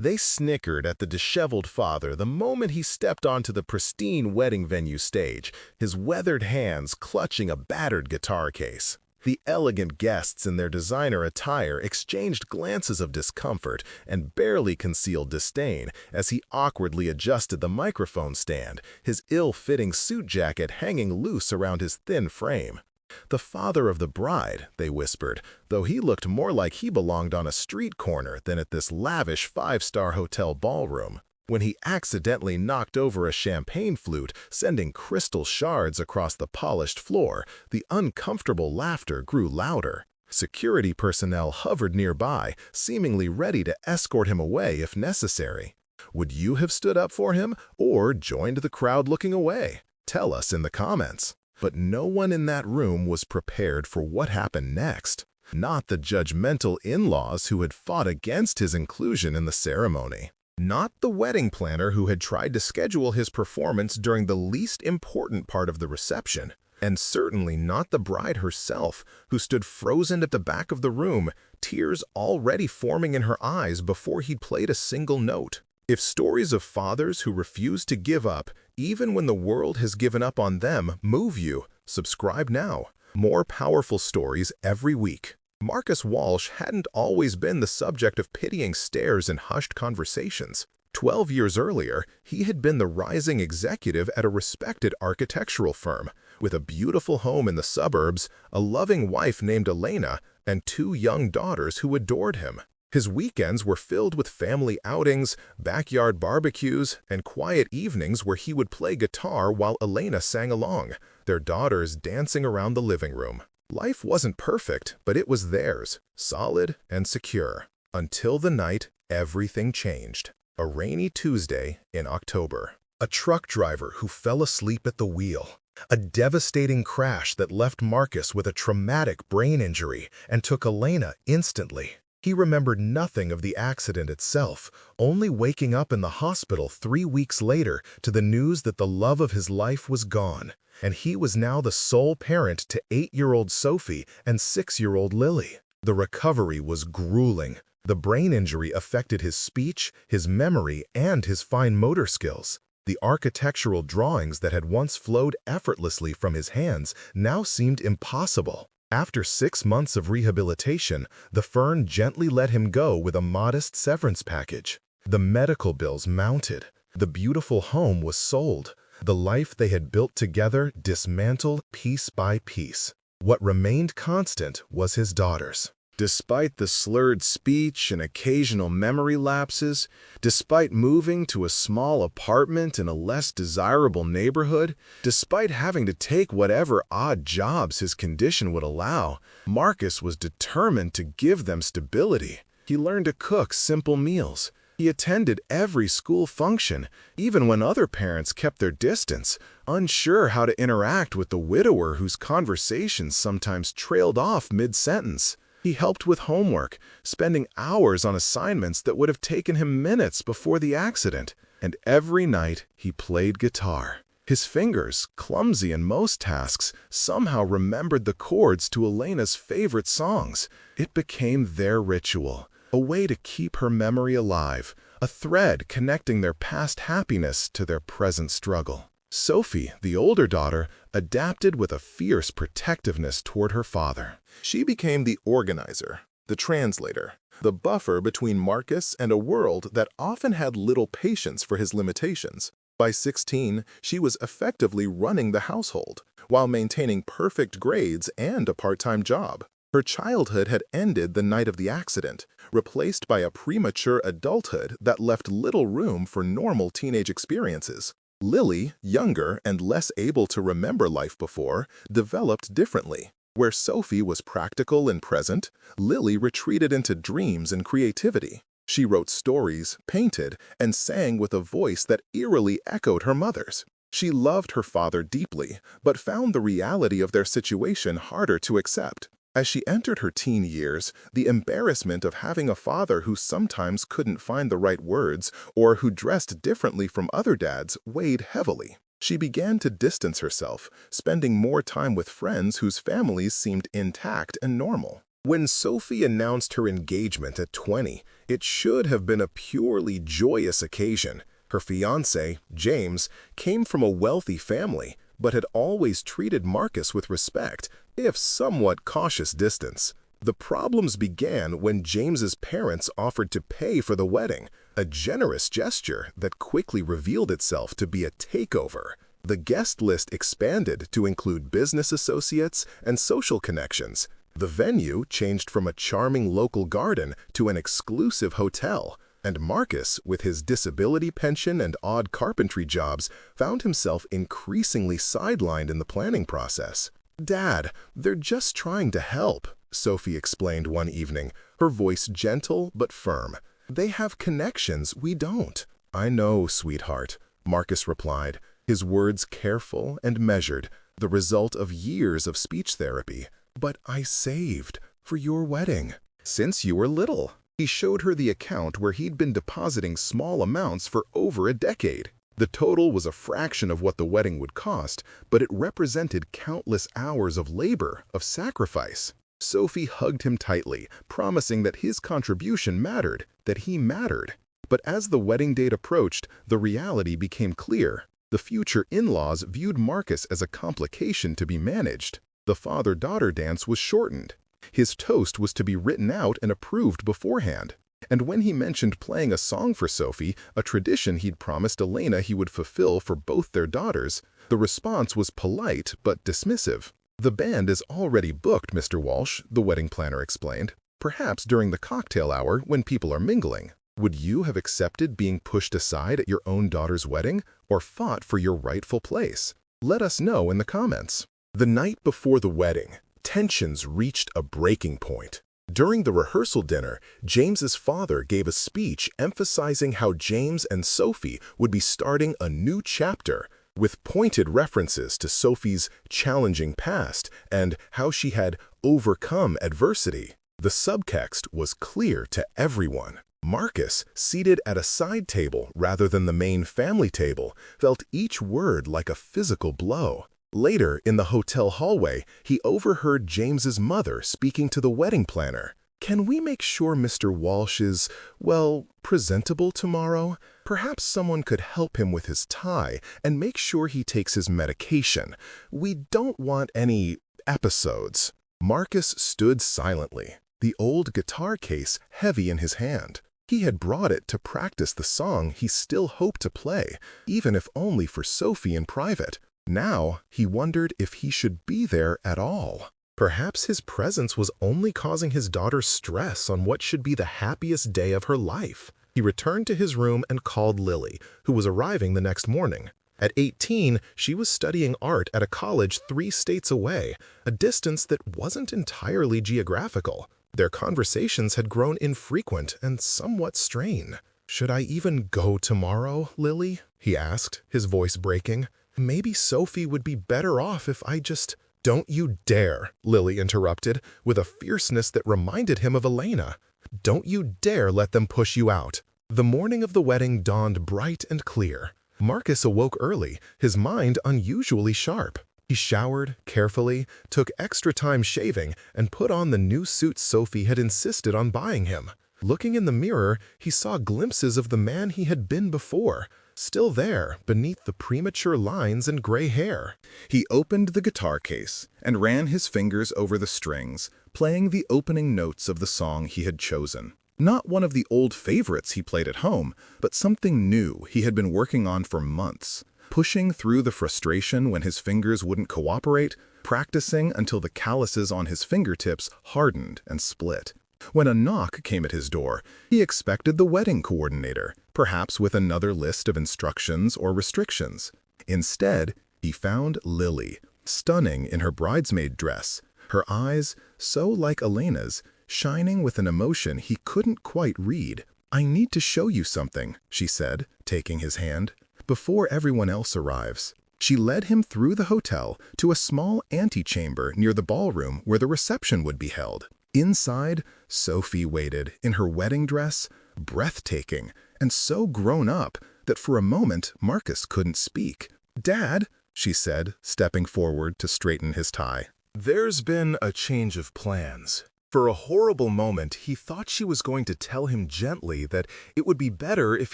They snickered at the disheveled father the moment he stepped onto the pristine wedding venue stage, his weathered hands clutching a battered guitar case. The elegant guests in their designer attire exchanged glances of discomfort and barely concealed disdain as he awkwardly adjusted the microphone stand, his ill-fitting suit jacket hanging loose around his thin frame. The father of the bride, they whispered, though he looked more like he belonged on a street corner than at this lavish five-star hotel ballroom. When he accidentally knocked over a champagne flute, sending crystal shards across the polished floor, the uncomfortable laughter grew louder. Security personnel hovered nearby, seemingly ready to escort him away if necessary. Would you have stood up for him or joined the crowd looking away? Tell us in the comments. But no one in that room was prepared for what happened next. Not the judgmental in-laws who had fought against his inclusion in the ceremony. Not the wedding planner who had tried to schedule his performance during the least important part of the reception. And certainly not the bride herself, who stood frozen at the back of the room, tears already forming in her eyes before he'd played a single note. If stories of fathers who refuse to give up, even when the world has given up on them, move you, subscribe now. More powerful stories every week. Marcus Walsh hadn't always been the subject of pitying stares and hushed conversations. 12 years earlier, he had been the rising executive at a respected architectural firm, with a beautiful home in the suburbs, a loving wife named Elena, and 2 young daughters who adored him. His weekends were filled with family outings, backyard barbecues, and quiet evenings where he would play guitar while Elena sang along, their daughters dancing around the living room. Life wasn't perfect, but it was theirs, solid and secure. Until the night everything changed. A rainy Tuesday in October. A truck driver who fell asleep at the wheel. A devastating crash that left Marcus with a traumatic brain injury and took Elena instantly. He remembered nothing of the accident itself, only waking up in the hospital 3 weeks later to the news that the love of his life was gone, and he was now the sole parent to 8-year-old Sophie and 6-year-old Lily. The recovery was grueling. The brain injury affected his speech, his memory, and his fine motor skills. The architectural drawings that had once flowed effortlessly from his hands now seemed impossible. After 6 months of rehabilitation, the firm gently let him go with a modest severance package. The medical bills mounted. The beautiful home was sold. The life they had built together dismantled piece by piece. What remained constant was his daughters. Despite the slurred speech and occasional memory lapses, despite moving to a small apartment in a less desirable neighborhood, despite having to take whatever odd jobs his condition would allow, Marcus was determined to give them stability. He learned to cook simple meals. He attended every school function, even when other parents kept their distance, unsure how to interact with the widower whose conversations sometimes trailed off mid-sentence. He helped with homework, spending hours on assignments that would have taken him minutes before the accident. And every night he played guitar. His fingers, clumsy in most tasks, somehow remembered the chords to Elena's favorite songs. It became their ritual, a way to keep her memory alive, a thread connecting their past happiness to their present struggle. Sophie, the older daughter, adapted with a fierce protectiveness toward her father. She became the organizer, the translator, the buffer between Marcus and a world that often had little patience for his limitations. By 16, she was effectively running the household, while maintaining perfect grades and a part-time job. Her childhood had ended the night of the accident, replaced by a premature adulthood that left little room for normal teenage experiences. Lily, younger and less able to remember life before, developed differently. Where Sophie was practical and present, Lily retreated into dreams and creativity. She wrote stories, painted, and sang with a voice that eerily echoed her mother's. She loved her father deeply, but found the reality of their situation harder to accept. As she entered her teen years, the embarrassment of having a father who sometimes couldn't find the right words or who dressed differently from other dads weighed heavily. She began to distance herself, spending more time with friends whose families seemed intact and normal. When Sophie announced her engagement at 20, It should have been a purely joyous occasion. Her fiancé, James, came from a wealthy family, but had always treated Marcus with respect, if somewhat cautious distance. The problems began when James's parents offered to pay for the wedding, a generous gesture that quickly revealed itself to be a takeover. The guest list expanded to include business associates and social connections. The venue changed from a charming local garden to an exclusive hotel, and Marcus, with his disability pension and odd carpentry jobs, found himself increasingly sidelined in the planning process. "Dad, they're just trying to help," Sophie explained one evening, her voice gentle but firm. "They have connections we don't." "I know, sweetheart," Marcus replied, his words careful and measured, the result of years of speech therapy. "But I saved for your wedding since you were little." He showed her the account where he'd been depositing small amounts for over a decade. The total was a fraction of what the wedding would cost, but it represented countless hours of labor, of sacrifice. Sophie hugged him tightly, promising that his contribution mattered, that he mattered. But as the wedding date approached, the reality became clear. The future in-laws viewed Marcus as a complication to be managed. The father-daughter dance was shortened. His toast was to be written out and approved beforehand. And when he mentioned playing a song for Sophie, a tradition he'd promised Elena he would fulfill for both their daughters, the response was polite but dismissive. "The band is already booked, Mr. Walsh," the wedding planner explained. "Perhaps during the cocktail hour when people are mingling. Would you have accepted being pushed aside at your own daughter's wedding, or fought for your rightful place? Let us know in the comments." The night before the wedding, tensions reached a breaking point. During the rehearsal dinner, James's father gave a speech emphasizing how James and Sophie would be starting a new chapter, with pointed references to Sophie's challenging past and how she had overcome adversity. The subtext was clear to everyone. Marcus, seated at a side table rather than the main family table, felt each word like a physical blow. Later, in the hotel hallway, he overheard James's mother speaking to the wedding planner. "Can we make sure Mr. Walsh is, well, presentable tomorrow? Perhaps someone could help him with his tie and make sure he takes his medication. We don't want any episodes." Marcus stood silently, the old guitar case heavy in his hand. He had brought it to practice the song he still hoped to play, even if only for Sophie in private. Now, he wondered if he should be there at all. Perhaps his presence was only causing his daughter stress on what should be the happiest day of her life. He returned to his room and called Lily, who was arriving the next morning. At 18, she was studying art at a college 3 states away, a distance that wasn't entirely geographical. Their conversations had grown infrequent and somewhat strained. "Should I even go tomorrow, Lily?" he asked, his voice breaking. "Maybe Sophie would be better off if I just—" "Don't you dare," Lily interrupted, with a fierceness that reminded him of Elena. "Don't you dare let them push you out." The morning of the wedding dawned bright and clear. Marcus awoke early, his mind unusually sharp. He showered carefully, took extra time shaving, and put on the new suit Sophie had insisted on buying him. Looking in the mirror, he saw glimpses of the man he had been before, still there beneath the premature lines and gray hair. He opened the guitar case and ran his fingers over the strings, playing the opening notes of the song he had chosen. Not one of the old favorites he played at home, but something new he had been working on for months. Pushing through the frustration when his fingers wouldn't cooperate, practicing until the calluses on his fingertips hardened and split. When a knock came at his door, he expected the wedding coordinator, perhaps with another list of instructions or restrictions. Instead, he found Lily, stunning in her bridesmaid dress, her eyes, so like Elena's, shining with an emotion he couldn't quite read. "I need to show you something," she said, taking his hand, "before everyone else arrives." She led him through the hotel to a small antechamber near the ballroom where the reception would be held. Inside, Sophie waited in her wedding dress, breathtaking, and so grown up that for a moment Marcus couldn't speak. "Dad," she said, stepping forward to straighten his tie. "There's been a change of plans. For a horrible moment, he thought she was going to tell him gently that it would be better if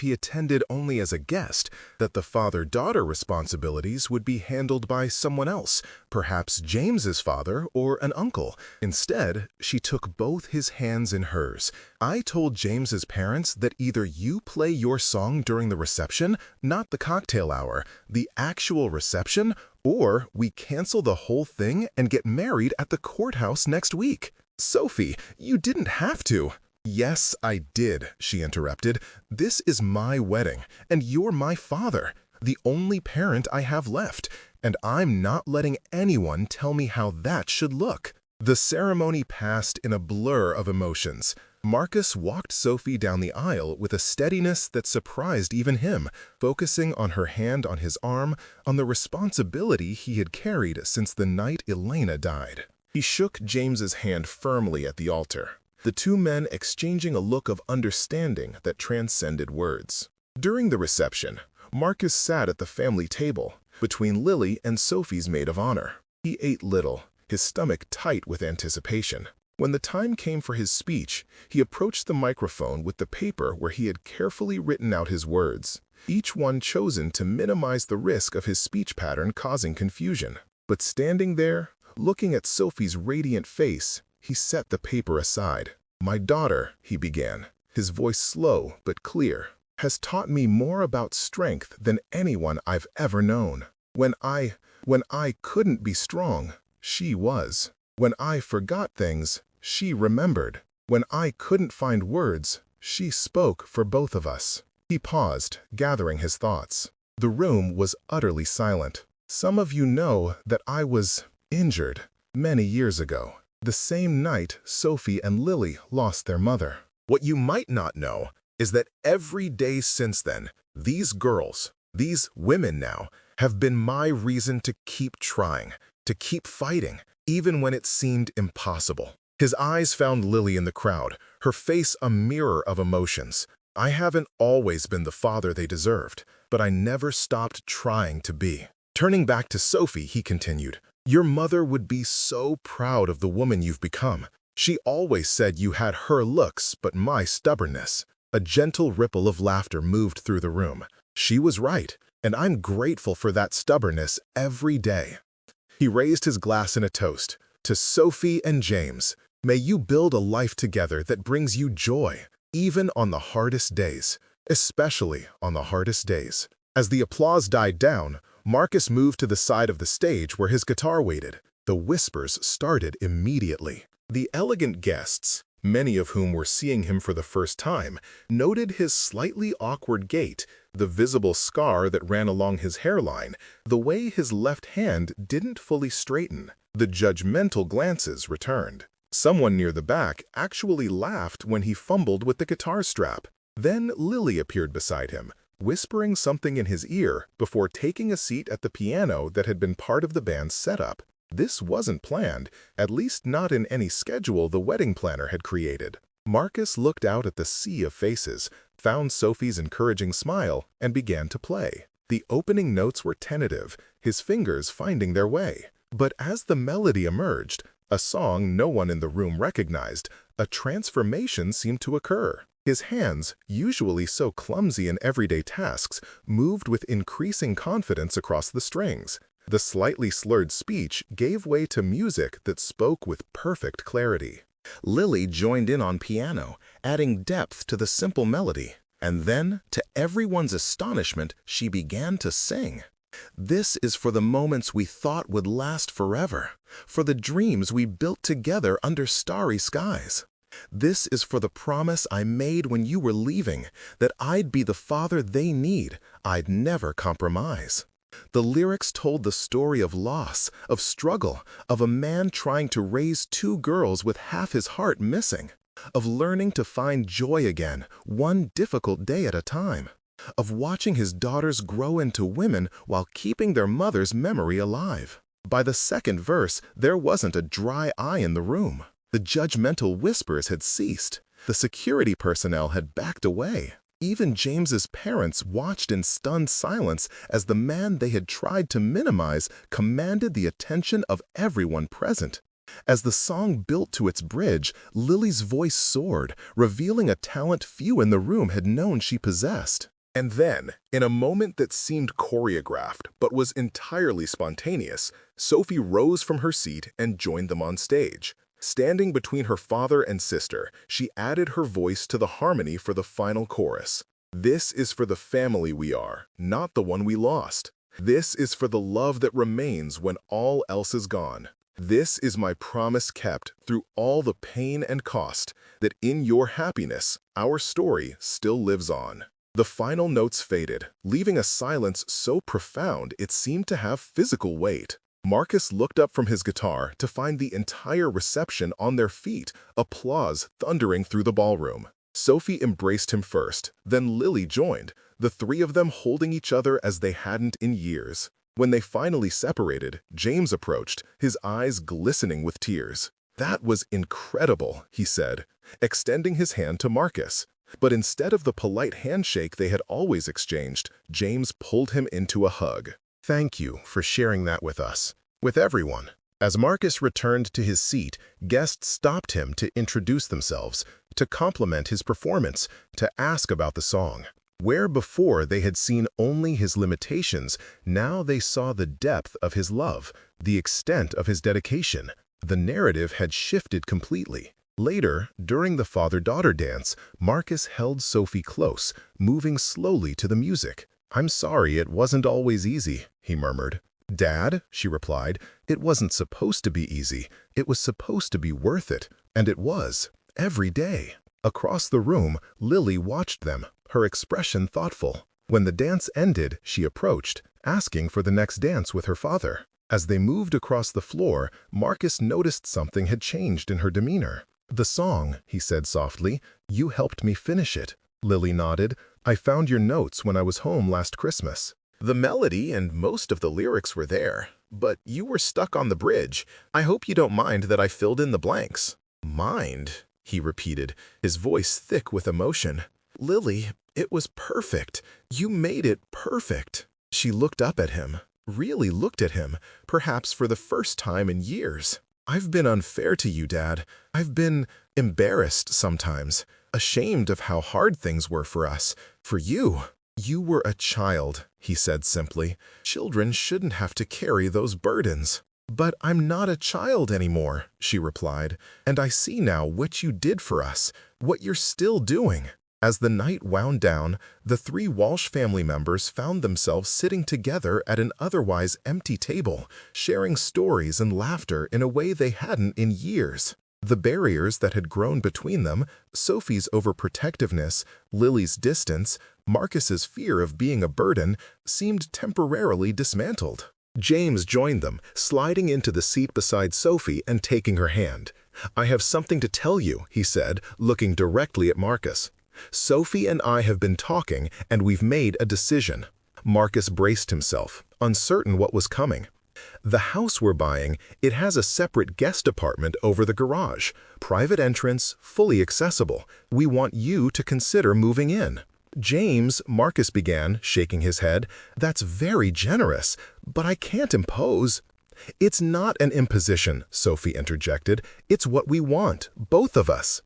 he attended only as a guest, that the father-daughter responsibilities would be handled by someone else, perhaps James's father or an uncle. Instead, she took both his hands in hers. "I told James's parents that either you play your song during the reception, not the cocktail hour, the actual reception, or we cancel the whole thing and get married at the courthouse next week." "Sophie, you didn't have to." "Yes, I did," she interrupted. "This is my wedding, and you're my father, the only parent I have left, and I'm not letting anyone tell me how that should look." The ceremony passed in a blur of emotions. Marcus walked Sophie down the aisle with a steadiness that surprised even him, focusing on her hand on his arm, on the responsibility he had carried since the night Elena died. He shook James's hand firmly at the altar, the two men exchanging a look of understanding that transcended words. During the reception, Marcus sat at the family table, between Lily and Sophie's maid of honor. He ate little, his stomach tight with anticipation. When the time came for his speech, he approached the microphone with the paper where he had carefully written out his words, each one chosen to minimize the risk of his speech pattern causing confusion. But standing there, looking at Sophie's radiant face, he set the paper aside. "My daughter," he began, his voice slow but clear, "has taught me more about strength than anyone I've ever known. When I couldn't be strong, she was. When I forgot things, she remembered. When I couldn't find words, she spoke for both of us." He paused, gathering his thoughts. The room was utterly silent. "Some of you know that I was injured many years ago, the same night Sophie and Lily lost their mother. What you might not know is that every day since then, these girls, these women now, have been my reason to keep trying, to keep fighting, even when it seemed impossible." His eyes found Lily in the crowd, her face a mirror of emotions. "I haven't always been the father they deserved, but I never stopped trying to be." Turning back to Sophie, he continued, "Your mother would be so proud of the woman you've become. She always said you had her looks, but my stubbornness." A gentle ripple of laughter moved through the room. "She was right, and I'm grateful for that stubbornness every day." He raised his glass in a toast. "To Sophie and James, may you build a life together that brings you joy, even on the hardest days, especially on the hardest days." As the applause died down, Marcus moved to the side of the stage where his guitar waited. The whispers started immediately. The elegant guests, many of whom were seeing him for the first time, noted his slightly awkward gait, the visible scar that ran along his hairline, the way his left hand didn't fully straighten. The judgmental glances returned. Someone near the back actually laughed when he fumbled with the guitar strap. Then Lily appeared beside him, whispering something in his ear before taking a seat at the piano that had been part of the band's setup. This wasn't planned, at least not in any schedule the wedding planner had created. Marcus looked out at the sea of faces, found Sophie's encouraging smile, and began to play. The opening notes were tentative, his fingers finding their way. But as the melody emerged, a song no one in the room recognized, a transformation seemed to occur. His hands, usually so clumsy in everyday tasks, moved with increasing confidence across the strings. The slightly slurred speech gave way to music that spoke with perfect clarity. Lily joined in on piano, adding depth to the simple melody. And then, to everyone's astonishment, she began to sing. "This is for the moments we thought would last forever, for the dreams we built together under starry skies. This is for the promise I made when you were leaving, that I'd be the father they need, I'd never compromise." The lyrics told the story of loss, of struggle, of a man trying to raise two girls with half his heart missing, of learning to find joy again, one difficult day at a time, of watching his daughters grow into women while keeping their mother's memory alive. By the second verse, there wasn't a dry eye in the room. The judgmental whispers had ceased. The security personnel had backed away. Even James's parents watched in stunned silence as the man they had tried to minimize commanded the attention of everyone present. As the song built to its bridge, Lily's voice soared, revealing a talent few in the room had known she possessed. And then, in a moment that seemed choreographed but was entirely spontaneous, Sophie rose from her seat and joined them on stage. Standing between her father and sister, she added her voice to the harmony for the final chorus. This is for the family we are, not the one we lost. This is for the love that remains when all else is gone. This is my promise kept through all the pain and cost, that in your happiness, our story still lives on. The final notes faded, leaving a silence so profound it seemed to have physical weight. Marcus looked up from his guitar to find the entire reception on their feet, applause thundering through the ballroom. Sophie embraced him first, then Lily joined, the three of them holding each other as they hadn't in years. When they finally separated, James approached, his eyes glistening with tears. "That was incredible," he said, extending his hand to Marcus. But instead of the polite handshake they had always exchanged, James pulled him into a hug. "Thank you for sharing that with us, with everyone." As Marcus returned to his seat, guests stopped him to introduce themselves, to compliment his performance, to ask about the song. Where before they had seen only his limitations, now they saw the depth of his love, the extent of his dedication. The narrative had shifted completely. Later, during the father-daughter dance, Marcus held Sophie close, moving slowly to the music. "I'm sorry it wasn't always easy," he murmured. "Dad," she replied, "it wasn't supposed to be easy. It was supposed to be worth it." And it was, every day. Across the room, Lily watched them, her expression thoughtful. When the dance ended, she approached, asking for the next dance with her father. As they moved across the floor, Marcus noticed something had changed in her demeanor. "The song," he said softly, "you helped me finish it." Lily nodded. "I found your notes when I was home last Christmas. The melody and most of the lyrics were there, but you were stuck on the bridge. I hope you don't mind that I filled in the blanks." "Mind?" he repeated, his voice thick with emotion. "Lily, it was perfect. You made it perfect." She looked up at him, really looked at him, perhaps for the first time in years. "I've been unfair to you, Dad. I've been embarrassed sometimes, ashamed of how hard things were for us, for you." "You were a child," he said simply. "Children shouldn't have to carry those burdens." "But I'm not a child anymore," she replied, "and I see now what you did for us, what you're still doing." As the night wound down, the three Walsh family members found themselves sitting together at an otherwise empty table, sharing stories and laughter in a way they hadn't in years. The barriers that had grown between them, Sophie's overprotectiveness, Lily's distance, Marcus's fear of being a burden, seemed temporarily dismantled. James joined them, sliding into the seat beside Sophie and taking her hand. "I have something to tell you," he said, looking directly at Marcus. "Sophie and I have been talking, and we've made a decision." Marcus braced himself, uncertain what was coming. "The house we're buying, it has a separate guest apartment over the garage. Private entrance, fully accessible. We want you to consider moving in." "James," Marcus began, shaking his head, "that's very generous, but I can't impose." "It's not an imposition," Sophie interjected. "It's what we want, both of us."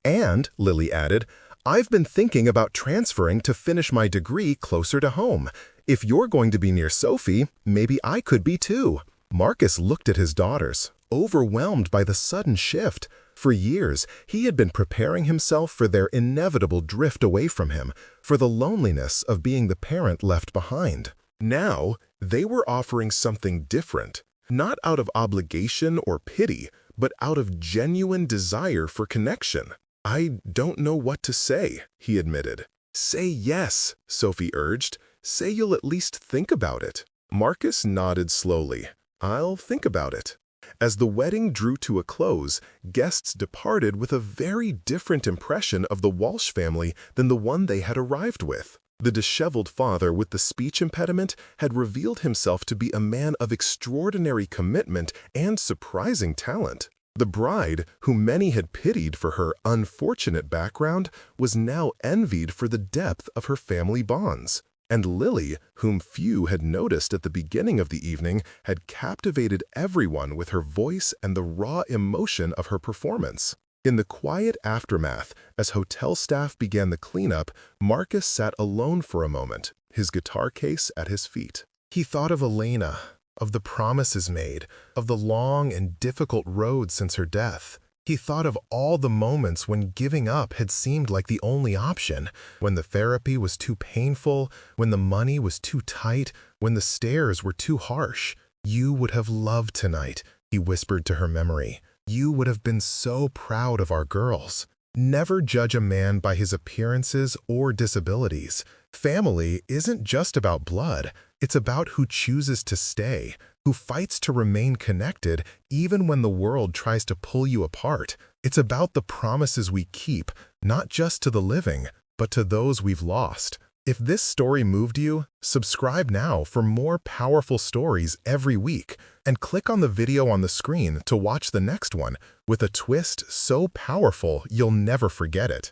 "And," Lily added, "I've been thinking about transferring to finish my degree closer to home. If you're going to be near Sophie, maybe I could be too." Marcus looked at his daughters, overwhelmed by the sudden shift. For years, he had been preparing himself for their inevitable drift away from him, for the loneliness of being the parent left behind. Now, they were offering something different, not out of obligation or pity, but out of genuine desire for connection. "I don't know what to say," he admitted. "Say yes," Sophie urged. "Say you'll at least think about it." Marcus nodded slowly. "I'll think about it." As the wedding drew to a close, guests departed with a very different impression of the Walsh family than the one they had arrived with. The disheveled father with the speech impediment had revealed himself to be a man of extraordinary commitment and surprising talent. The bride, whom many had pitied for her unfortunate background, was now envied for the depth of her family bonds. And Lily, whom few had noticed at the beginning of the evening, had captivated everyone with her voice and the raw emotion of her performance. In the quiet aftermath, as hotel staff began the cleanup, Marcus sat alone for a moment, his guitar case at his feet. He thought of Elena, of the promises made, of the long and difficult road since her death. He thought of all the moments when giving up had seemed like the only option, when the therapy was too painful, when the money was too tight, when the stares were too harsh. "You would have loved tonight," he whispered to her memory. "You would have been so proud of our girls." Never judge a man by his appearances or disabilities. Family isn't just about blood. It's about who chooses to stay, who fights to remain connected even when the world tries to pull you apart. It's about the promises we keep, not just to the living, but to those we've lost. If this story moved you, subscribe now for more powerful stories every week, and click on the video on the screen to watch the next one with a twist so powerful you'll never forget it.